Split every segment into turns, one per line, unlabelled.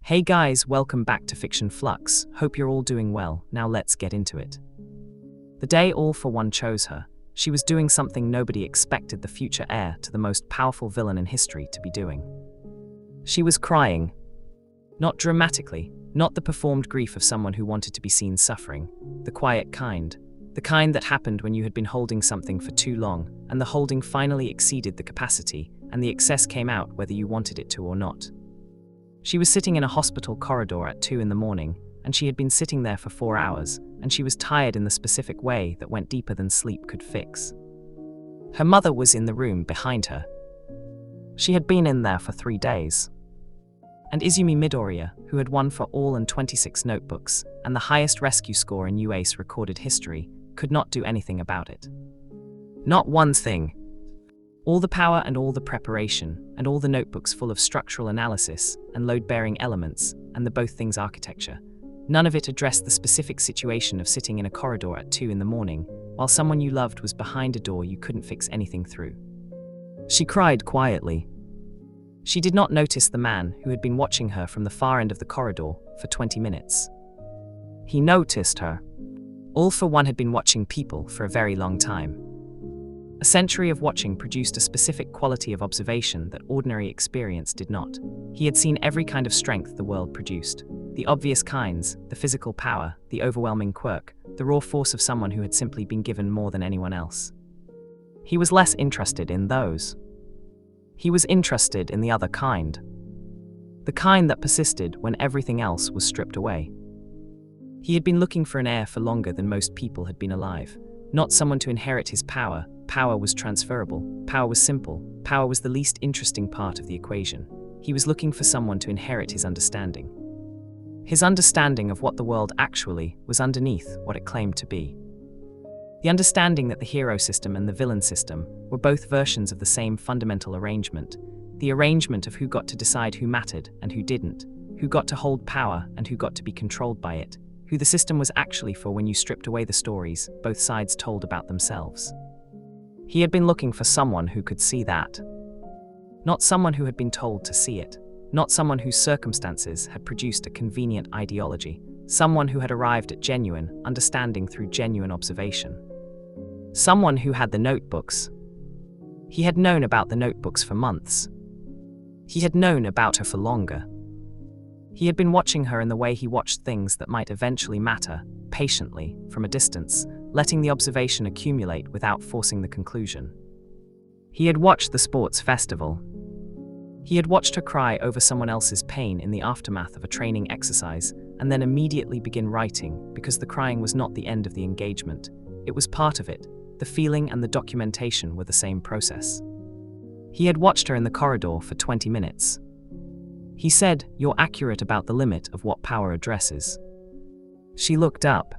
Hey guys, welcome back to Fiction Flux. Hope you're all doing well. Now let's get into it. The day All for One chose her, she was doing something nobody expected the future heir to the most powerful villain in history to be doing. She was crying. Not dramatically, not the performed grief of someone who wanted to be seen suffering, the quiet kind, the kind that happened when you had been holding something for too long and the holding finally exceeded the capacity and the excess came out whether you wanted it to or not. She was sitting in a hospital corridor at 2 a.m, and she had been sitting there for 4 hours, and she was tired in the specific way that went deeper than sleep could fix. Her mother was in the room behind her. She had been in there for 3 days. And Izumi Midoriya, who had won for all and 26 notebooks, and the highest rescue score in UACE recorded history, could not do anything about it. Not one thing. All the power and all the preparation, and all the notebooks full of structural analysis and load-bearing elements, and the both things architecture, none of it addressed the specific situation of sitting in a corridor at 2 a.m, while someone you loved was behind a door you couldn't fix anything through. She cried quietly. She did not notice the man who had been watching her from the far end of the corridor for 20 minutes. He noticed her. All for One had been watching people for a very long time. A century of watching produced a specific quality of observation that ordinary experience did not. He had seen every kind of strength the world produced. The obvious kinds, the physical power, the overwhelming quirk, the raw force of someone who had simply been given more than anyone else. He was less interested in those. He was interested in the other kind. The kind that persisted when everything else was stripped away. He had been looking for an heir for longer than most people had been alive. Not someone to inherit his power. Power was transferable. Power was simple. Power was the least interesting part of the equation. He was looking for someone to inherit his understanding. His understanding of what the world actually was underneath what it claimed to be. The understanding that the hero system and the villain system were both versions of the same fundamental arrangement. The arrangement of who got to decide who mattered and who didn't, who got to hold power and who got to be controlled by it, who the system was actually for when you stripped away the stories both sides told about themselves. He had been looking for someone who could see that. Not someone who had been told to see it. Not someone whose circumstances had produced a convenient ideology. Someone who had arrived at genuine understanding through genuine observation. Someone who had the notebooks. He had known about the notebooks for months. He had known about her for longer. He had been watching her in the way he watched things that might eventually matter, patiently, from a distance, letting the observation accumulate without forcing the conclusion. He had watched the sports festival. He had watched her cry over someone else's pain in the aftermath of a training exercise, and then immediately begin writing because the crying was not the end of the engagement. It was part of it. The feeling and the documentation were the same process. He had watched her in the corridor for 20 minutes. He said, "You're accurate about the limit of what power addresses." She looked up.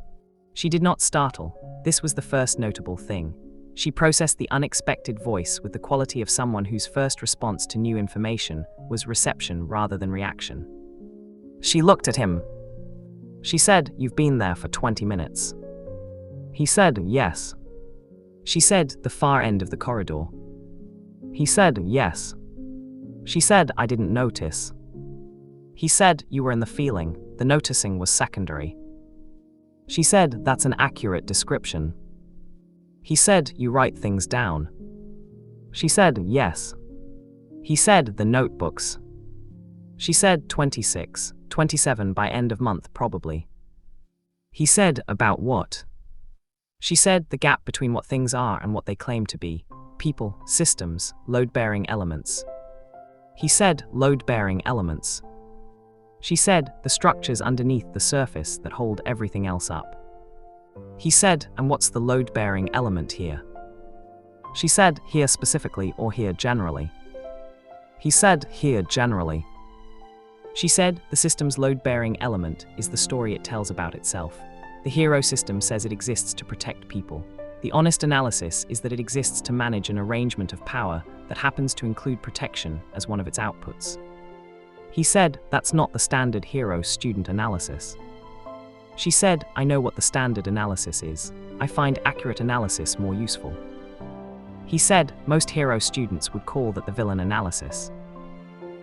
She did not startle. This was the first notable thing. She processed the unexpected voice with the quality of someone whose first response to new information was reception rather than reaction. She looked at him. She said, "You've been there for 20 minutes. He said, "Yes." She said, "The far end of the corridor." He said, "Yes." She said, "I didn't notice." He said, "You were in the feeling, the noticing was secondary." She said, "That's an accurate description." He said, "You write things down." She said, "Yes." He said, "The notebooks." She said, 26, 27 by end of month probably. He said, "About what?" She said, "The gap between what things are and what they claim to be. People, systems, load-bearing elements." He said, "Load-bearing elements." She said, "The structures underneath the surface that hold everything else up." He said, "And what's the load-bearing element here?" She said, "Here specifically or here generally?" He said, "Here generally." She said, "The system's load-bearing element is the story it tells about itself. The hero system says it exists to protect people. The honest analysis is that it exists to manage an arrangement of power that happens to include protection as one of its outputs." He said, "That's not the standard hero-student analysis." She said, "I know what the standard analysis is. I find accurate analysis more useful." He said, "Most hero students would call that the villain analysis."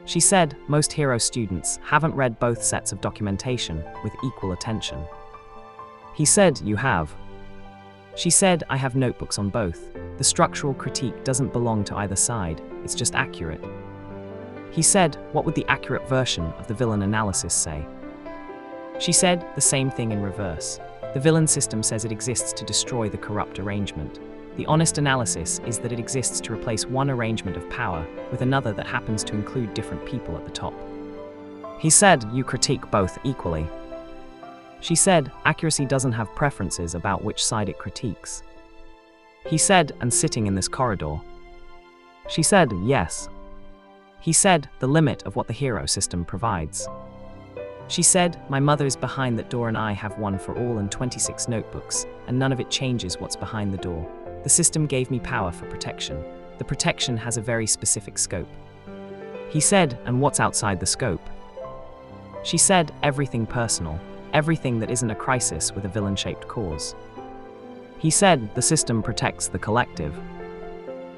She said, most hero students haven't read both sets of documentation with equal attention. He said, you have. She said, I have notebooks on both. The structural critique doesn't belong to either side, it's just accurate. He said, what would the accurate version of the villain analysis say? She said, the same thing in reverse. The villain system says it exists to destroy the corrupt arrangement. The honest analysis is that it exists to replace one arrangement of power with another that happens to include different people at the top. He said, you critique both equally. She said, accuracy doesn't have preferences about which side it critiques. He said, and sitting in this corridor. She said, yes. He said, the limit of what the hero system provides. She said, my mother is behind that door and I have one for all and 26 notebooks, and none of it changes what's behind the door. The system gave me power for protection. The protection has a very specific scope. He said, and what's outside the scope? She said, everything personal, everything that isn't a crisis with a villain-shaped cause. He said, the system protects the collective.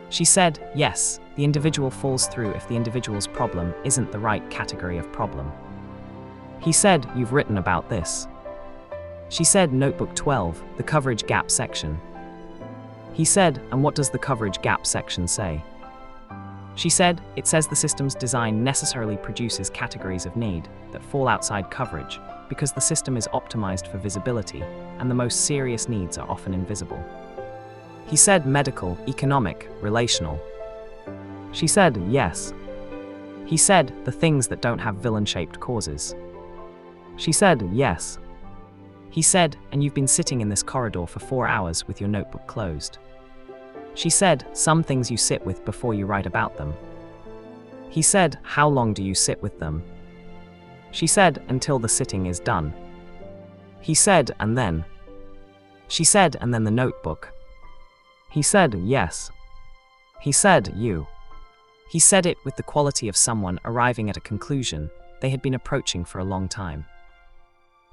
She said, yes, the individual falls through if the individual's problem isn't the right category of problem. He said, you've written about this. She said, Notebook 12, the coverage gap section. He said, and what does the coverage gap section say? She said, it says the system's design necessarily produces categories of need that fall outside coverage because the system is optimized for visibility and the most serious needs are often invisible. He said, medical, economic, relational. She said, yes. He said, the things that don't have villain-shaped causes. She said, yes. He said, and you've been sitting in this corridor for 4 hours with your notebook closed. She said, some things you sit with before you write about them. He said, how long do you sit with them? She said, until the sitting is done. He said, and then? She said, and then the notebook. He said, yes. He said, you. He said it with the quality of someone arriving at a conclusion they had been approaching for a long time.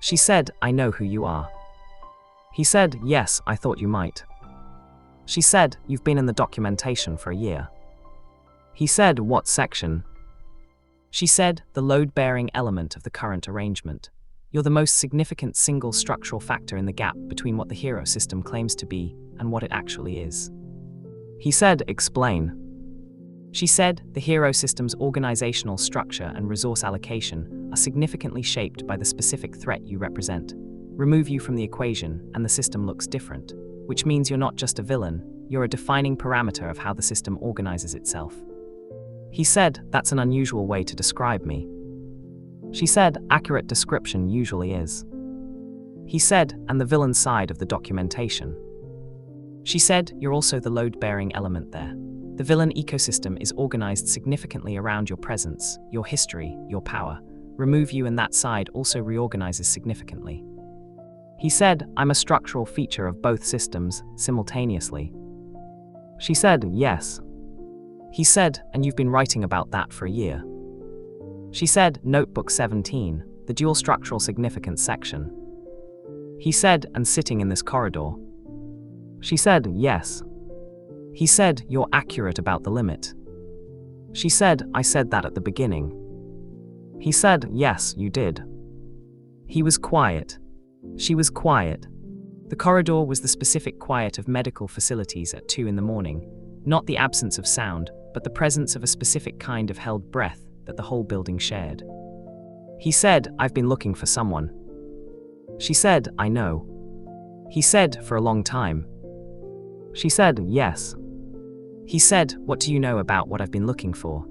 She said, I know who you are. He said, yes, I thought you might. She said, you've been in the documentation for a year. He said, what section? She said, the load-bearing element of the current arrangement. You're the most significant single structural factor in the gap between what the hero system claims to be and what it actually is. He said, explain. She said, the hero system's organizational structure and resource allocation are significantly shaped by the specific threat you represent. Remove you from the equation and the system looks different, which means you're not just a villain, you're a defining parameter of how the system organizes itself. He said, that's an unusual way to describe me. She said, accurate description usually is. He said, and the villain side of the documentation. She said, you're also the load-bearing element there. The villain ecosystem is organized significantly around your presence, your history, your power. Remove you and that side also reorganizes significantly. He said, I'm a structural feature of both systems simultaneously. She said, yes. He said, and you've been writing about that for a year. She said, Notebook 17, the dual structural significance section. He said, and sitting in this corridor. She said, yes. He said, you're accurate about the limit. She said, I said that at the beginning. He said, yes, you did. He was quiet. She was quiet. The corridor was the specific quiet of medical facilities at 2 a.m, not the absence of sound, but the presence of a specific kind of held breath that the whole building shared. He said, I've been looking for someone. She said, I know. He said, for a long time. She said, yes. He said, what do you know about what I've been looking for?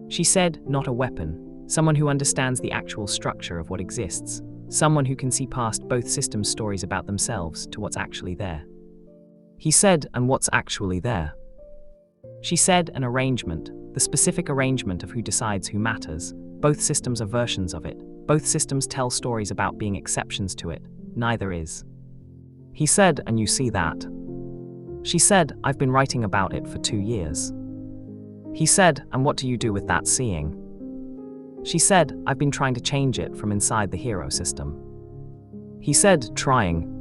She said, not a weapon, someone who understands the actual structure of what exists, someone who can see past both systems' stories about themselves to what's actually there. He said, and what's actually there? She said, an arrangement, the specific arrangement of who decides who matters. Both systems are versions of it. Both systems tell stories about being exceptions to it. Neither is. He said, and you see that? She said, I've been writing about it for 2 years. He said, and what do you do with that seeing? She said, I've been trying to change it from inside the hero system. He said, trying.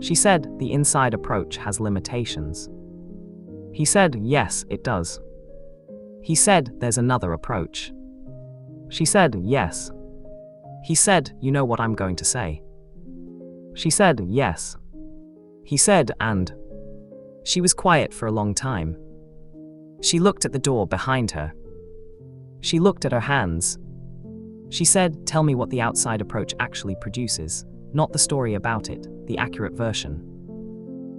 She said, the inside approach has limitations. He said, yes, it does. He said, there's another approach. She said, yes. He said, you know what I'm going to say. She said, yes. He said, and. She was quiet for a long time. She looked at the door behind her. She looked at her hands. She said, tell me what the outside approach actually produces, not the story about it, the accurate version.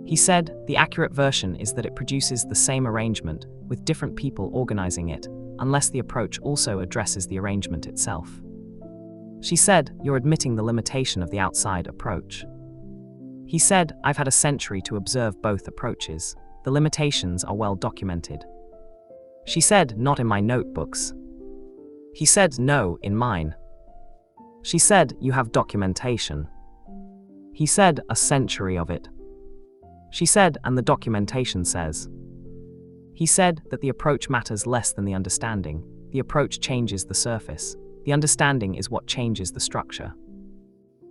He said, the accurate version is that it produces the same arrangement, with different people organizing it, unless the approach also addresses the arrangement itself. She said, you're admitting the limitation of the outside approach. He said, I've had a century to observe both approaches. The limitations are well documented. She said, not in my notebooks. He said, no, in mine. She said, you have documentation. He said, a century of it. She said, and the documentation says. He said that the approach matters less than the understanding. The approach changes the surface. The understanding is what changes the structure.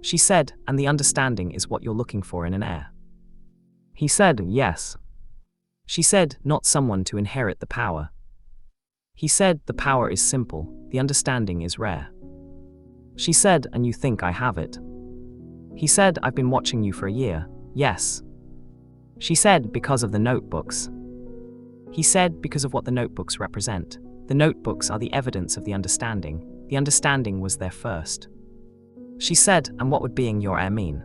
She said, and the understanding is what you're looking for in an heir. He said, yes. She said, not someone to inherit the power. He said, the power is simple, the understanding is rare. She said, and you think I have it. He said, I've been watching you for a year, yes. She said, because of the notebooks. He said, because of what the notebooks represent. The notebooks are the evidence of the understanding. The understanding was there first. She said, and what would being your heir mean?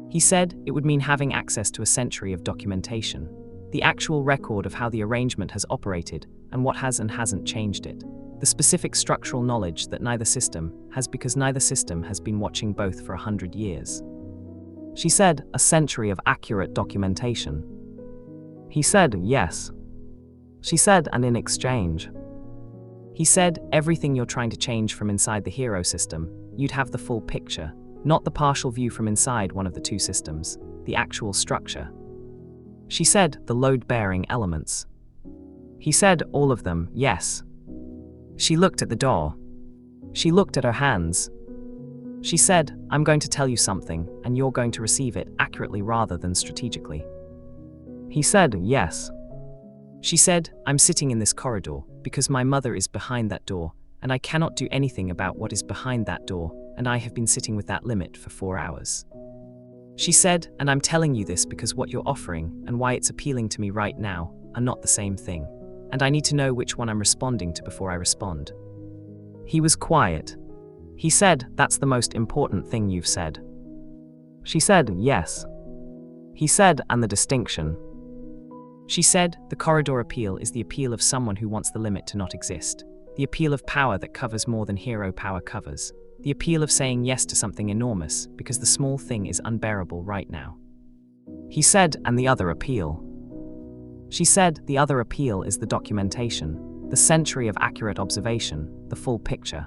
He said, it would mean having access to a century of documentation, the actual record of how the arrangement has operated and what has and hasn't changed it, the specific structural knowledge that neither system has because neither system has been watching both for 100 years. She said, a century of accurate documentation. He said, yes. She said, and in exchange. He said, everything you're trying to change from inside the hero system, you'd have the full picture, not the partial view from inside one of the two systems, the actual structure. She said, the load-bearing elements. He said, all of them, yes. She looked at the door. She looked at her hands. She said, I'm going to tell you something, and you're going to receive it accurately rather than strategically. He said, yes. She said, I'm sitting in this corridor because my mother is behind that door, and I cannot do anything about what is behind that door, and I have been sitting with that limit for 4 hours. She said, and I'm telling you this because what you're offering and why it's appealing to me right now are not the same thing, and I need to know which one I'm responding to before I respond. He was quiet. He said, that's the most important thing you've said. She said, yes. He said, and the distinction. She said, the corridor appeal is the appeal of someone who wants the limit to not exist. The appeal of power that covers more than hero power covers. The appeal of saying yes to something enormous because the small thing is unbearable right now. He said, and the other appeal. She said, the other appeal is the documentation, the century of accurate observation, the full picture.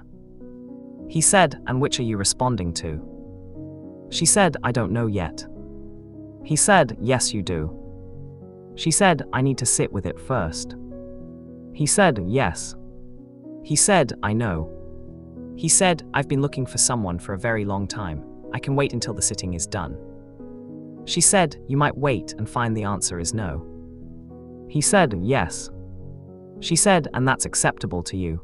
He said, and which are you responding to? She said, I don't know yet. He said, yes you do. She said, I need to sit with it first. He said, yes. He said, I know. He said, I've been looking for someone for a very long time. I can wait until the sitting is done. She said, you might wait and find the answer is no. He said, yes. She said, and that's acceptable to you.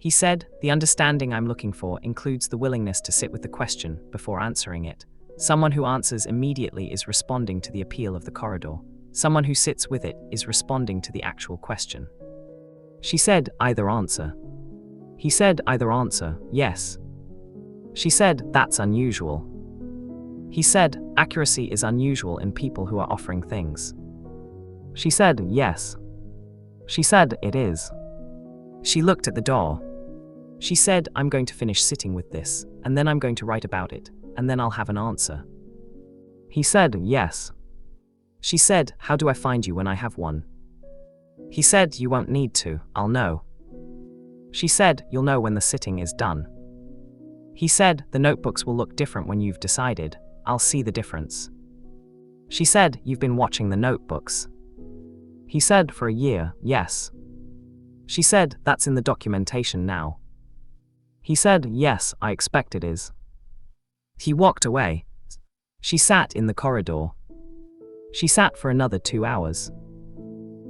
He said, the understanding I'm looking for includes the willingness to sit with the question before answering it. Someone who answers immediately is responding to the appeal of the corridor. Someone who sits with it is responding to the actual question. She said, either answer. He said, either answer, yes. She said, that's unusual. He said, accuracy is unusual in people who are offering things. She said, yes. She said, it is. She looked at the door. She said, I'm going to finish sitting with this, and then I'm going to write about it, and then I'll have an answer. He said, yes. She said, how do I find you when I have one? He said, you won't need to, I'll know. She said, you'll know when the sitting is done. He said, the notebooks will look different when you've decided, I'll see the difference. She said, you've been watching the notebooks. He said, for a year, yes. She said, that's in the documentation now. He said, yes, I expect it is. He walked away. She sat in the corridor. She sat for another 2 hours.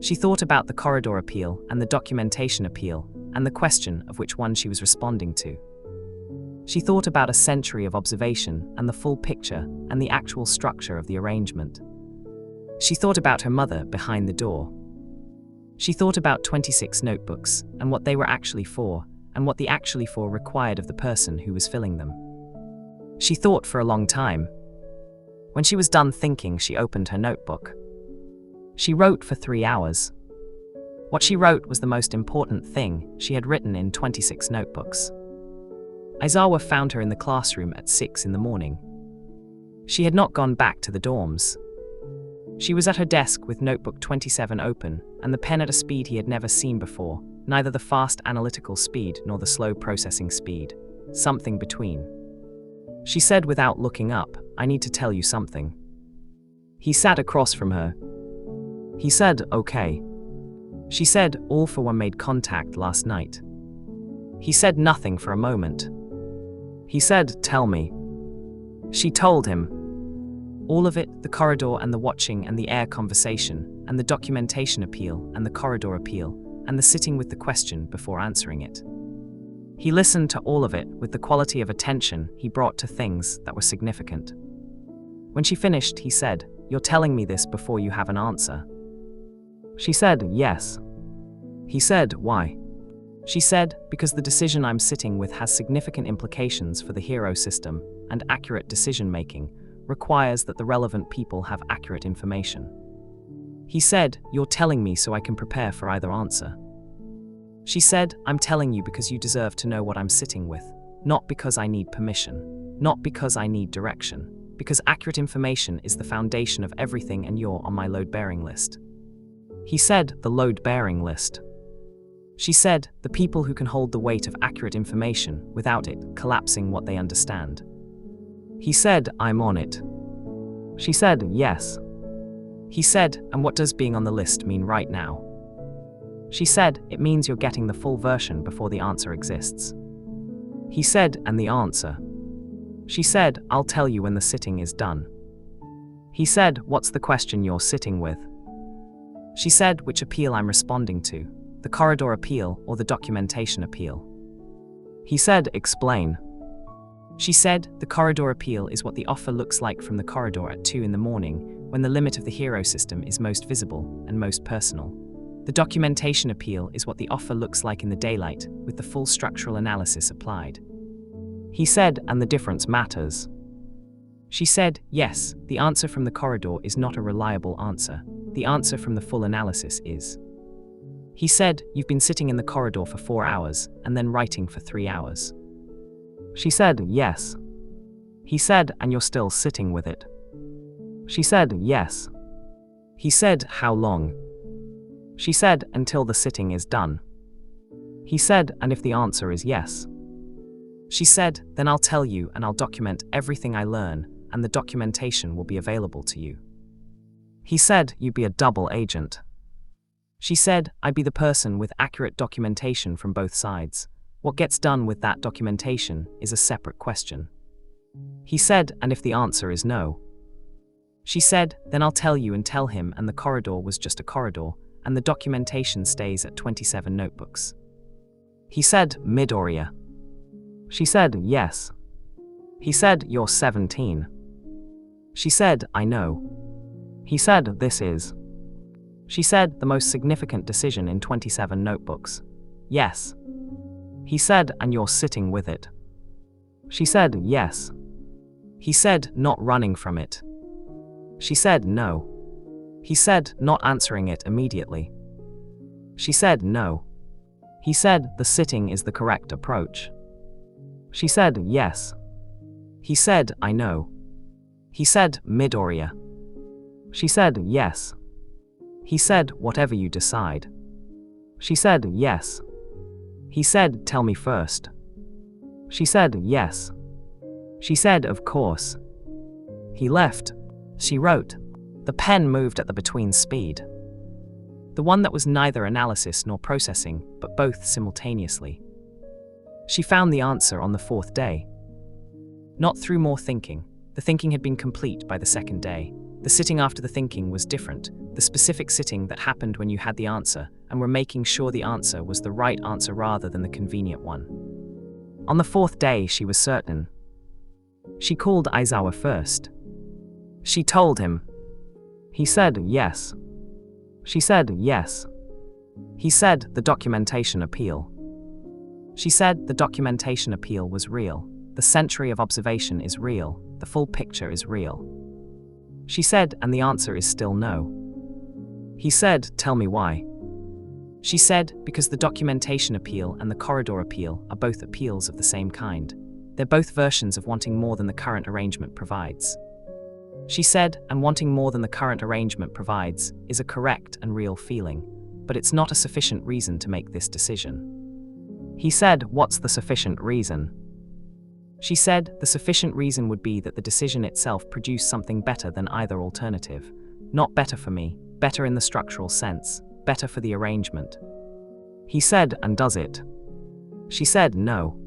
She thought about the corridor appeal and the documentation appeal and the question of which one she was responding to. She thought about a century of observation and the full picture and the actual structure of the arrangement. She thought about her mother behind the door. She thought about 26 notebooks and what they were actually for and what the actually for required of the person who was filling them. She thought for a long time. When she was done thinking, she opened her notebook. She wrote for 3 hours. What she wrote was the most important thing she had written in 26 notebooks. Aizawa found her in the classroom at 6 in the morning. She had not gone back to the dorms. She was at her desk with notebook 27 open and the pen at a speed he had never seen before, neither the fast analytical speed nor the slow processing speed, something between. She said without looking up, "I need to tell you something." He sat across from her. He said, "Okay." She said, "All for One made contact last night." He said nothing for a moment. He said, "Tell me." She told him. All of it, the corridor and the watching and the Heir conversation, and the documentation appeal and the corridor appeal, and the sitting with the question before answering it. He listened to all of it with the quality of attention he brought to things that were significant. When she finished, he said, "You're telling me this before you have an answer?" She said, "Yes." He said, "Why?" She said, "Because the decision I'm sitting with has significant implications for the hero system, and accurate decision-making requires that the relevant people have accurate information." He said, "You're telling me so I can prepare for either answer." She said, "I'm telling you because you deserve to know what I'm sitting with, not because I need permission, not because I need direction, because accurate information is the foundation of everything and you're on my load-bearing list." He said, "The load-bearing list." She said, "The people who can hold the weight of accurate information without it collapsing what they understand." He said, "I'm on it." She said, "Yes." He said, "And what does being on the list mean right now?" She said, "It means you're getting the full version before the answer exists." He said, "And the answer?" She said, "I'll tell you when the sitting is done." He said, "What's the question you're sitting with?" She said, "Which appeal I'm responding to, the corridor appeal or the documentation appeal." He said, "Explain." She said, "The corridor appeal is what the offer looks like from the corridor at 2 in the morning, when the limit of the hero system is most visible and most personal. The documentation appeal is what the offer looks like in the daylight, with the full structural analysis applied." He said, "And the difference matters." She said, "Yes, the answer from the corridor is not a reliable answer. The answer from the full analysis is." He said, "You've been sitting in the corridor for 4 hours, and then writing for 3 hours." She said, "Yes." He said, "And you're still sitting with it?" She said, "Yes." He said, "How long?" She said, "Until the sitting is done." He said, "And if the answer is yes?" She said, "Then I'll tell you and I'll document everything I learn, and the documentation will be available to you." He said, "You'd be a double agent." She said, "I'd be the person with accurate documentation from both sides. What gets done with that documentation is a separate question." He said, "And if the answer is no?" She said, "Then I'll tell you and tell him, and the corridor was just a corridor, and the documentation stays at 27 notebooks." He said, "Midoriya." She said, "Yes." He said, "You're 17. She said, "I know." He said, "This is." She said, "The most significant decision in 27 notebooks." "Yes." He said, "And you're sitting with it?" She said, "Yes." He said, "Not running from it?" She said, "No." He said, "Not answering it immediately?" She said, "No." He said, "The sitting is the correct approach?" She said, "Yes." He said, "I know." He said, "Midoriya?" She said, "Yes." He said, "Whatever you decide." She said, "Yes." He said, "Tell me first." She said, "Yes." She said, "Of course." He left. She wrote. The pen moved at the between speed. The one that was neither analysis nor processing, but both simultaneously. She found the answer on the 4th day. Not through more thinking. The thinking had been complete by the 2nd day. The sitting after the thinking was different, the specific sitting that happened when you had the answer and were making sure the answer was the right answer rather than the convenient one. On the fourth day, she was certain. She called Aizawa first. She told him. He said yes. She said yes. He said the documentation appeal. She said the documentation appeal was real. The century of observation is real. The full picture is real. She said, and the answer is still no. He said, tell me why. She said, because the documentation appeal and the corridor appeal are both appeals of the same kind. They're both versions of wanting more than the current arrangement provides. She said, and wanting more than the current arrangement provides is a correct and real feeling, but it's not a sufficient reason to make this decision. He said, what's the sufficient reason? She said, the sufficient reason would be that the decision itself produced something better than either alternative. Not better for me, better in the structural sense, better for the arrangement. He said, and does it? She said, no.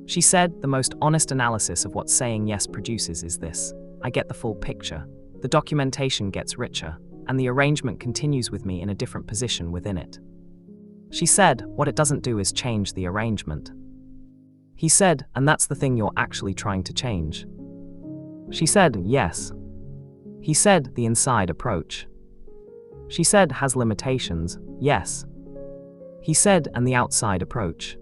She said, the most honest analysis of what saying yes produces is this. I get the full picture. The documentation gets richer, and the arrangement continues with me in a different position within it. She said, what it doesn't do is change the arrangement. He said, and that's the thing you're actually trying to change. She said, yes. He said, the inside approach. She said, has limitations, yes. He said, and the outside approach.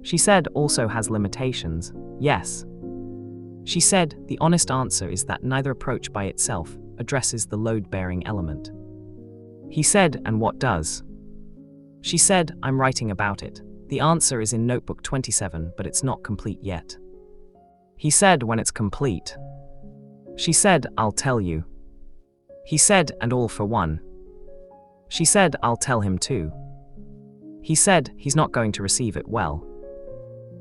She said, also has limitations, yes. She said, the honest answer is that neither approach by itself addresses the load-bearing element. He said, and what does? She said, I'm writing about it. The answer is in notebook 27, but it's not complete yet. He said, when it's complete. She said, I'll tell you. He said, and all for one. She said, I'll tell him too. He said, he's not going to receive it well.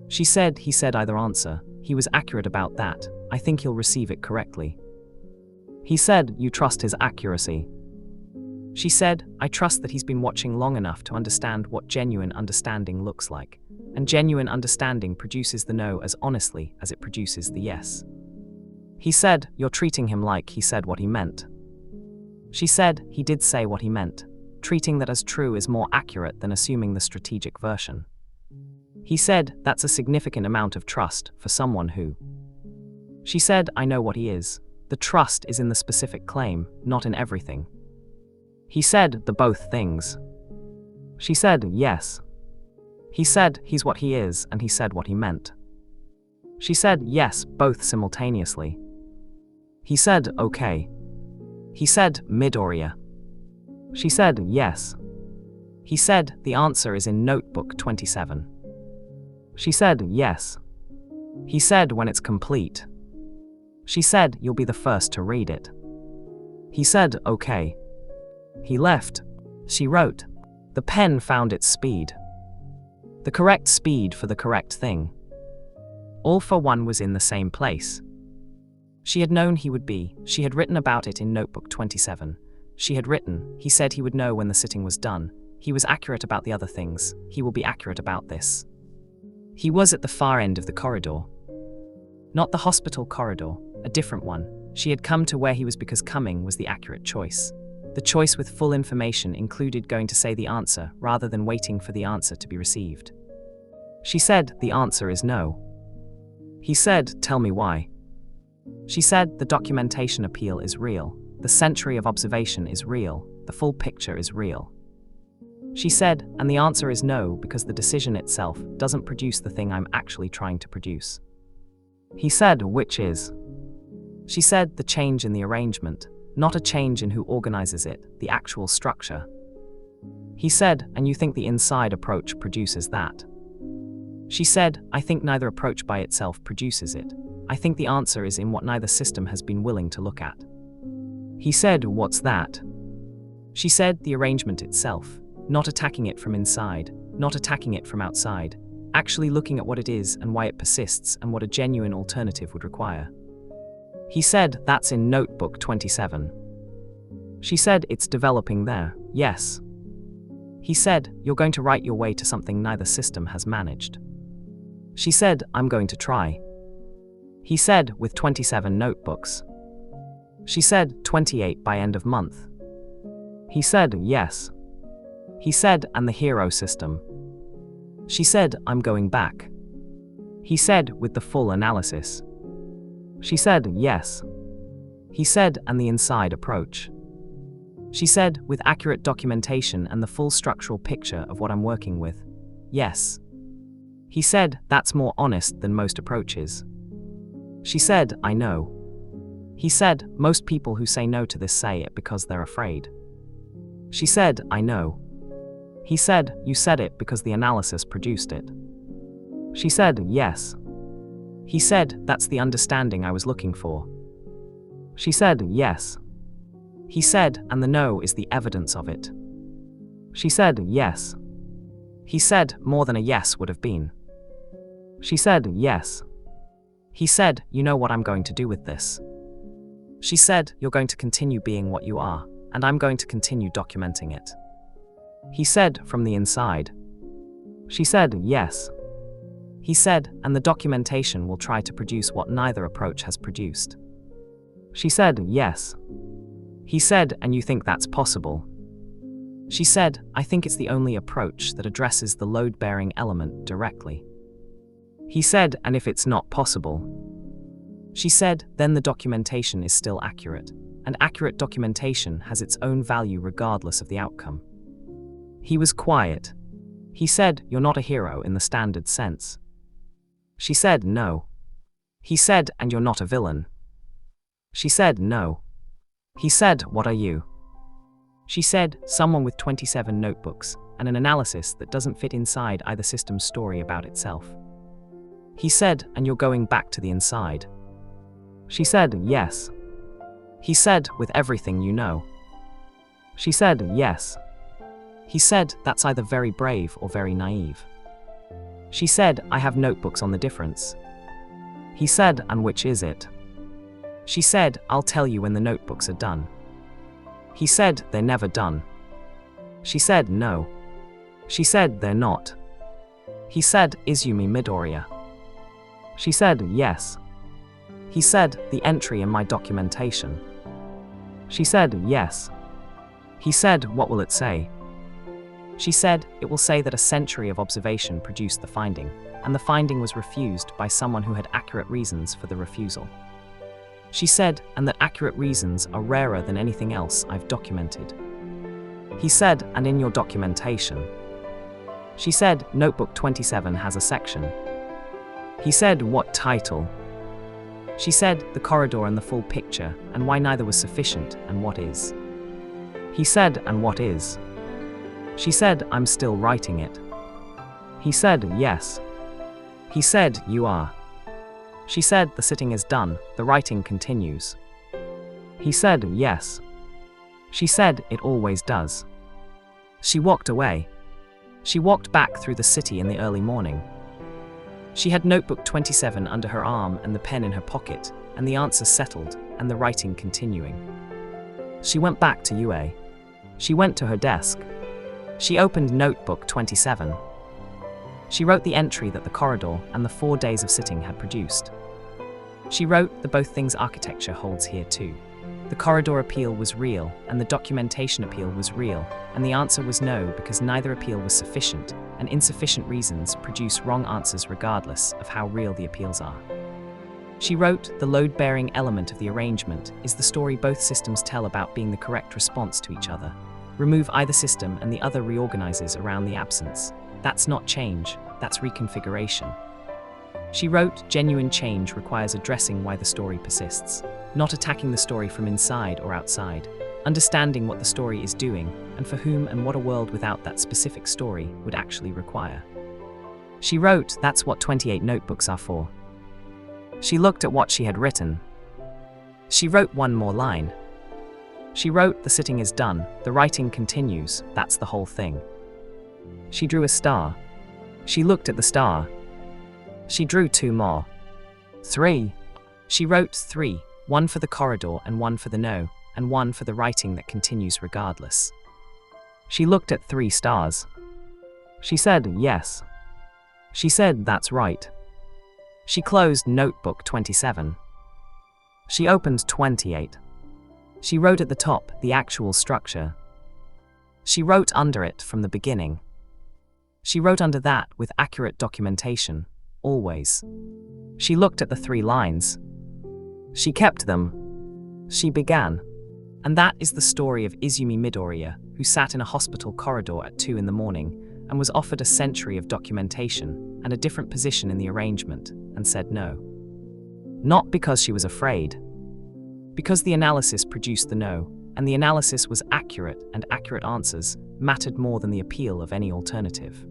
She said, he said either answer. He was accurate about that. I think he'll receive it correctly. He said, you trust his accuracy. She said, I trust that he's been watching long enough to understand what genuine understanding looks like, and genuine understanding produces the no as honestly as it produces the yes. He said, you're treating him like he said what he meant. She said, he did say what he meant. Treating that as true is more accurate than assuming the strategic version. He said, that's a significant amount of trust for someone who. She said, I know what he is. The trust is in the specific claim, not in everything. He said, the both things. She said, yes. He said, he's what he is, and he said what he meant. She said, yes, both simultaneously. He said, okay. He said, Midoriya. She said, yes. He said, the answer is in notebook 27. She said, yes. He said, when it's complete. She said, you'll be the first to read it. He said, okay. He left. She wrote. The pen found its speed. The correct speed for the correct thing. All for one was in the same place. She had known he would be. She had written about it in notebook 27. She had written, he said he would know when the sitting was done. He was accurate about the other things. He will be accurate about this. He was at the far end of the corridor. Not the hospital corridor, a different one. She had come to where he was because coming was the accurate choice. The choice with full information included going to say the answer rather than waiting for the answer to be received. She said, the answer is no. He said, tell me why. She said, the documentation appeal is real. The century of observation is real. The full picture is real. She said, and the answer is no because the decision itself doesn't produce the thing I'm actually trying to produce. He said, which is? She said, the change in the arrangement, not a change in who organizes it, the actual structure. He said, and you think the inside approach produces that? She said, I think neither approach by itself produces it. I think the answer is in what neither system has been willing to look at. He said, what's that? She said, the arrangement itself, not attacking it from inside, not attacking it from outside, actually looking at what it is and why it persists and what a genuine alternative would require. He said, that's in notebook 27. She said, it's developing there, yes. He said, you're going to write your way to something neither system has managed. She said, I'm going to try. He said, with 27 notebooks. She said, 28 by end of month. He said, yes. He said, and the hero system. She said, I'm going back. He said, with the full analysis. She said, yes. He said, and the inside approach. She said, with accurate documentation and the full structural picture of what I'm working with. Yes. He said, that's more honest than most approaches. She said, I know. He said, most people who say no to this say it because they're afraid. She said, I know. He said, you said it because the analysis produced it. She said, yes. He said, that's the understanding I was looking for. She said, yes. He said, and the no is the evidence of it. She said, yes. He said, more than a yes would have been. She said, yes. He said, you know what I'm going to do with this. She said, you're going to continue being what you are, and I'm going to continue documenting it. He said, from the inside. She said, yes. He said, and the documentation will try to produce what neither approach has produced. She said, yes. He said, and you think that's possible? She said, I think it's the only approach that addresses the load-bearing element directly. He said, and if it's not possible? She said, then the documentation is still accurate, and accurate documentation has its own value regardless of the outcome. He was quiet. He said, you're not a hero in the standard sense. She said, no. He said, and you're not a villain. She said, no. He said, what are you? She said, someone with 27 notebooks, and an analysis that doesn't fit inside either system's story about itself. He said, and you're going back to the inside. She said, yes. He said, with everything you know. She said, yes. He said, that's either very brave or very naive. She said, I have notebooks on the difference. He said, and which is it? She said, I'll tell you when the notebooks are done. He said, they're never done. She said, no. She said, they're not. He said, Izumi Midoriya. She said, yes. He said, the entry in my documentation. She said, yes. He said, what will it say? She said, it will say that a century of observation produced the finding, and the finding was refused by someone who had accurate reasons for the refusal. She said, and that accurate reasons are rarer than anything else I've documented. He said, and in your documentation? She said, Notebook 27 has a section. He said, what title? She said, the corridor and the full picture, and why neither was sufficient, and what is? He said, and what is? She said, I'm still writing it. He said, yes. He said, you are. She said, the sitting is done, the writing continues. He said, yes. She said, it always does. She walked away. She walked back through the city in the early morning. She had Notebook 27 under her arm and the pen in her pocket, and the answer settled, and the writing continuing. She went back to UA. She went to her desk. She opened Notebook 27. She wrote the entry that the corridor and the 4 days of sitting had produced. She wrote the both things architecture holds here too. The corridor appeal was real, and the documentation appeal was real, and the answer was no because neither appeal was sufficient, and insufficient reasons produce wrong answers regardless of how real the appeals are. She wrote, the load-bearing element of the arrangement is the story both systems tell about being the correct response to each other. Remove either system and the other reorganizes around the absence. That's not change, that's reconfiguration. She wrote, genuine change requires addressing why the story persists, not attacking the story from inside or outside, understanding what the story is doing and for whom and what a world without that specific story would actually require. She wrote, that's what 28 notebooks are for. She looked at what she had written. She wrote one more line. She wrote, the sitting is done, the writing continues, that's the whole thing. She drew a star. She looked at the star. She drew 2 more. 3. She wrote 3, 1 for the corridor and 1 for the no, and 1 for the writing that continues regardless. She looked at 3 stars. She said, yes. She said, that's right. She closed Notebook 27. She opened 28. She wrote at the top the actual structure. She wrote under it from the beginning. She wrote under that with accurate documentation, always. She looked at the 3 lines. She kept them. She began. And that is the story of Izumi Midoriya, who sat in a hospital corridor at 2 in the morning and was offered a century of documentation and a different position in the arrangement, and said no. Not because she was afraid. Because the analysis produced the no, and the analysis was accurate, and accurate answers mattered more than the appeal of any alternative.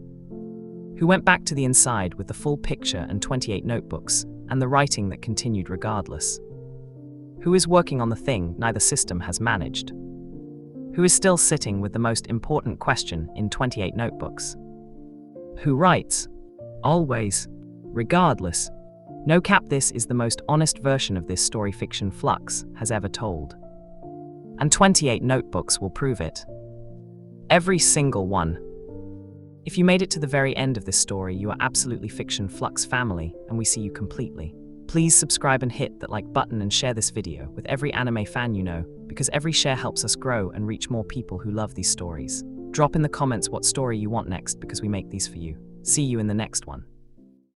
Who went back to the inside with the full picture and 28 notebooks, and the writing that continued regardless. Who is working on the thing neither system has managed? Who is still sitting with the most important question in 28 notebooks? Who writes? Always. Regardless. No cap, this is the most honest version of this story fiction Flux has ever told. And 28 notebooks will prove it. Every single one. If you made it to the very end of this story, you are absolutely Fiction Flux family, and we see you completely. Please subscribe and hit that like button and share this video with every anime fan you know, because every share helps us grow and reach more people who love these stories. Drop in the comments what story you want next, because we make these for you. See you in the next one.